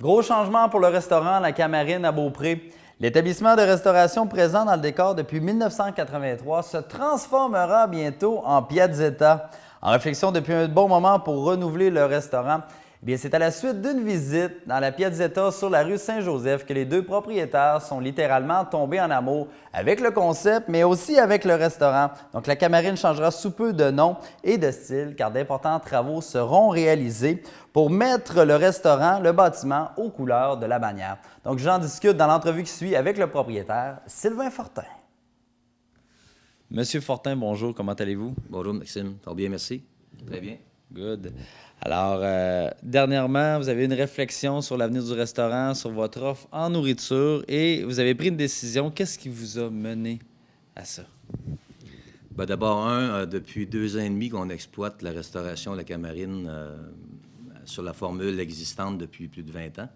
Gros changement pour le restaurant La Camarine à Beaupré. L'établissement de restauration présent dans le décor depuis 1983 se transformera bientôt en Piazzetta. En réflexion depuis un bon moment pour renouveler le restaurant, c'est à la suite d'une visite dans la Piazzetta sur la rue Saint-Joseph que les deux propriétaires sont littéralement tombés en amour avec le concept, mais aussi avec le restaurant. Donc, la Camarine changera sous peu de nom et de style, car d'importants travaux seront réalisés pour mettre le restaurant, le bâtiment, aux couleurs de la bannière. Donc, j'en discute dans l'entrevue qui suit avec le propriétaire, Sylvain Fortin. Monsieur Fortin, bonjour, comment allez-vous? Bonjour Maxime, ça va bien, merci. Très bien. Good. Alors, dernièrement, vous avez une réflexion sur l'avenir du restaurant, sur votre offre en nourriture et vous avez pris une décision. Qu'est-ce qui vous a mené à ça? Bien, d'abord, depuis 2 ans et demi qu'on exploite la restauration La Camarine sur la formule existante depuis plus de 20 ans.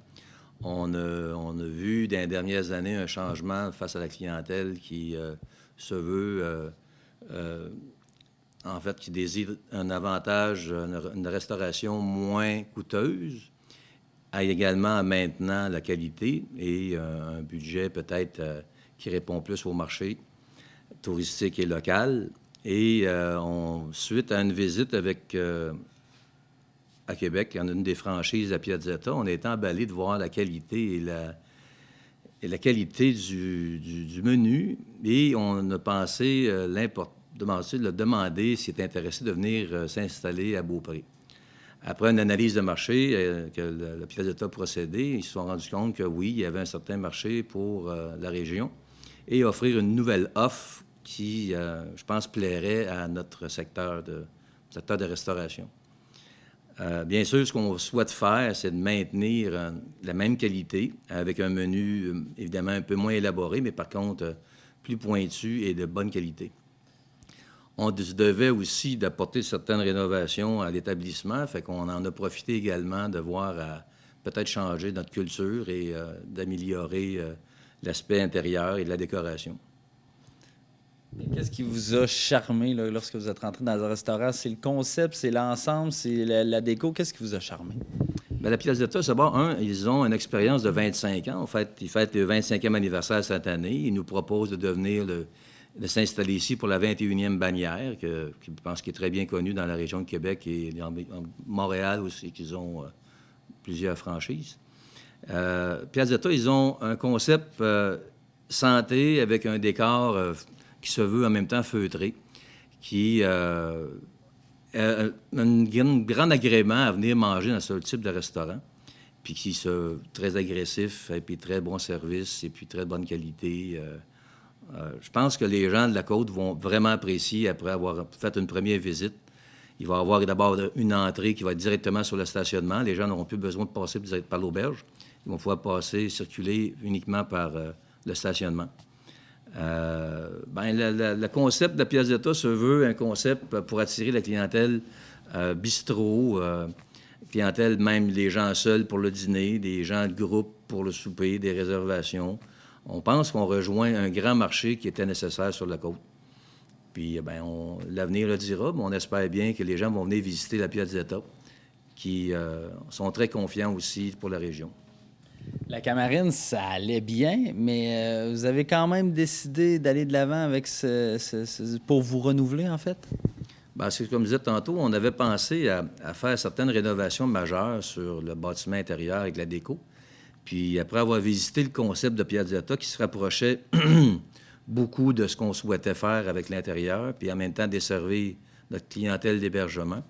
On a vu dans les dernières années un changement face à la clientèle qui se veut... en fait, qui désire un avantage, une restauration moins coûteuse, a également maintenant la qualité et un budget peut-être qui répond plus au marché touristique et local. Et suite à une visite à Québec, en une des franchises à Piazzetta, on a été emballé de voir la qualité et la qualité du menu. Et on a pensé de demander s'il est intéressé de venir s'installer à Beaupré. Après une analyse de marché que le Piazzetta a procédé, ils se sont rendus compte que oui, il y avait un certain marché pour la région et offrir une nouvelle offre qui, je pense, plairait à notre secteur de restauration. Bien sûr, ce qu'on souhaite faire, c'est de maintenir la même qualité avec un menu, évidemment, un peu moins élaboré, mais par contre, plus pointu et de bonne qualité. On se devait aussi d'apporter certaines rénovations à l'établissement, fait qu'on en a profité également de voir à peut-être changer notre culture et d'améliorer l'aspect intérieur et de la décoration. Qu'est-ce qui vous a charmé là, lorsque vous êtes rentré dans un restaurant? C'est le concept, c'est l'ensemble, c'est la déco. Qu'est-ce qui vous a charmé? Bien, la Piazzetta, c'est d'abord, ils ont une expérience de 25 ans. En fait, ils fêtent le 25e anniversaire cette année. Ils nous proposent de s'installer ici pour la 21e bannière, qui je pense qui est très bien connue dans la région de Québec et en Montréal aussi, qu'ils ont plusieurs franchises. Piazzetta, ils ont un concept santé avec un décor qui se veut en même temps feutré, qui a un grand agrément à venir manger dans ce type de restaurant, puis qui est très agressif, et puis très bon service, et puis très bonne qualité. Je pense que les gens de la côte vont vraiment apprécier après avoir fait une première visite. Il va y avoir d'abord une entrée qui va être directement sur le stationnement. Les gens n'auront plus besoin de passer par l'auberge. Ils vont pouvoir circuler uniquement par le stationnement. Le concept de la Piazzetta se veut un concept pour attirer la clientèle bistrot, clientèle même les gens seuls pour le dîner, des gens de groupe pour le souper, des réservations. On pense qu'on rejoint un grand marché qui était nécessaire sur la côte. Puis, l'avenir le dira, mais on espère bien que les gens vont venir visiter la Piazzetta, qui sont très confiants aussi pour la région. La Camarine, ça allait bien, mais vous avez quand même décidé d'aller de l'avant avec pour vous renouveler, en fait? Bien, c'est comme je disais tantôt, on avait pensé à faire certaines rénovations majeures sur le bâtiment intérieur avec la déco. Puis après avoir visité le concept de Piazzetta qui se rapprochait beaucoup de ce qu'on souhaitait faire avec l'intérieur, puis en même temps desservir notre clientèle d'hébergement,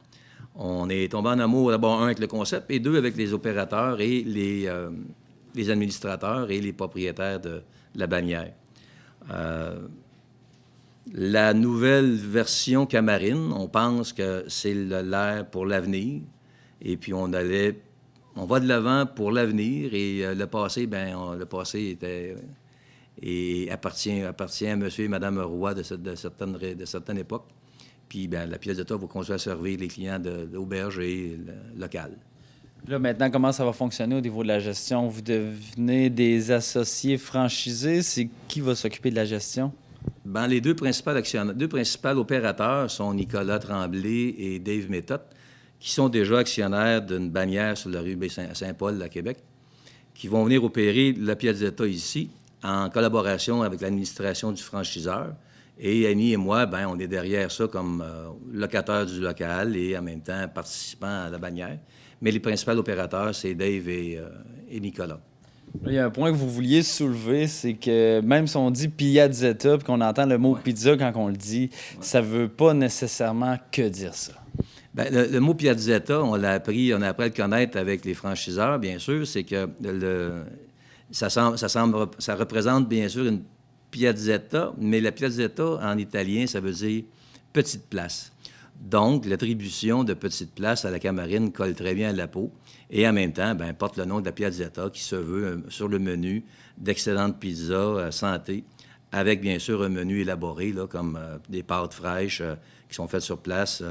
on est tombé en amour d'abord, 1, avec le concept, et 2, avec les opérateurs et les administrateurs et les propriétaires de la bannière. La nouvelle version Camarine, on pense que c'est l'air pour l'avenir, et puis on va de l'avant pour l'avenir, et le passé, le passé appartient à monsieur et madame Roy de certaines époques. Puis, la Piazzetta va continuer à servir les clients d'auberges et locales. Là, maintenant, comment ça va fonctionner au niveau de la gestion? Vous devenez des associés franchisés. C'est qui va s'occuper de la gestion? Les deux principaux opérateurs sont Nicolas Tremblay et Dave Méthode, qui sont déjà actionnaires d'une bannière sur la rue Saint-Paul à Québec. qui vont venir opérer la Piazzetta ici, en collaboration avec l'administration du franchiseur. Et Annie et moi, ben, on est derrière ça comme locataire du local et en même temps participant à la bannière. Mais les principaux opérateurs, c'est Dave et Nicolas. Là, il y a un point que vous vouliez soulever, c'est que même si on dit Piazzetta puis qu'on entend le mot pizza quand on le dit, ça veut pas nécessairement que dire ça. Bien, le mot Piazzetta, on a appris à le connaître avec les franchiseurs, bien sûr. C'est que ça représente bien sûr une Piazzetta, mais la Piazzetta en italien, ça veut dire petite place. Donc, l'attribution de petite place à la Camarine colle très bien à la peau et en même temps, bien, porte le nom de la Piazzetta qui se veut sur le menu d'excellentes pizzas santé, avec bien sûr un menu élaboré, là, comme des pâtes fraîches qui sont faites sur place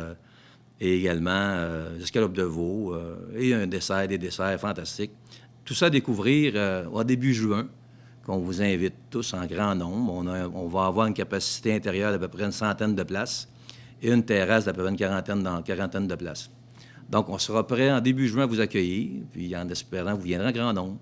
et également des escalopes de veau et des desserts fantastiques. Tout ça à découvrir au début juin, qu'on vous invite tous en grand nombre. On va avoir une capacité intérieure d'à peu près une centaine de places et une terrasse d'à peu près une quarantaine de places. Donc, on sera prêt en début juin à vous accueillir, puis en espérant que vous viendrez en grand nombre.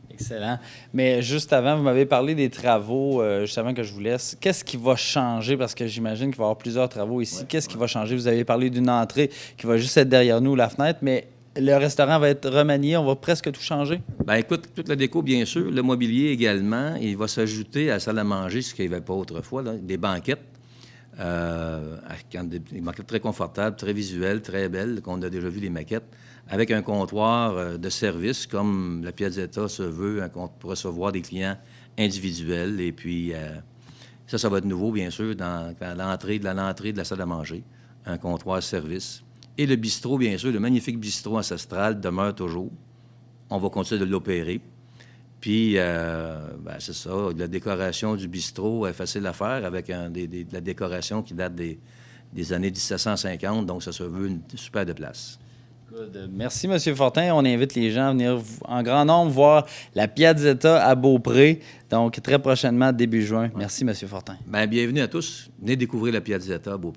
Excellent. Mais juste avant, vous m'avez parlé des travaux, juste avant que je vous laisse. Qu'est-ce qui va changer? Parce que j'imagine qu'il va y avoir plusieurs travaux ici. Ouais, qu'est-ce qui va changer? Vous avez parlé d'une entrée qui va juste être derrière nous, la fenêtre, mais le restaurant va être remanié, on va presque tout changer? Bien, écoute, toute la déco, bien sûr. Le mobilier également. Il va s'ajouter à la salle à manger, ce qu'il n'y avait pas autrefois, là, des banquettes. Des banquettes très confortables, très visuelles, très belles, qu'on a déjà vu les maquettes, avec un comptoir de service, comme la Piazzetta se veut, pour recevoir des clients individuels. Et puis, ça va être nouveau, bien sûr, dans l'entrée de la salle à manger, un comptoir service. Et le bistrot, bien sûr, le magnifique bistrot ancestral demeure toujours. On va continuer de l'opérer. Puis, c'est ça, la décoration du bistrot est facile à faire avec de la décoration qui date des années 1750, donc ça se veut une super de place. Good. Merci, M. Fortin. On invite les gens à venir en grand nombre voir la Piazzetta à Beaupré, donc très prochainement, début juin. Merci, M. Fortin. Bien, bienvenue à tous. Venez découvrir la Piazzetta à Beaupré.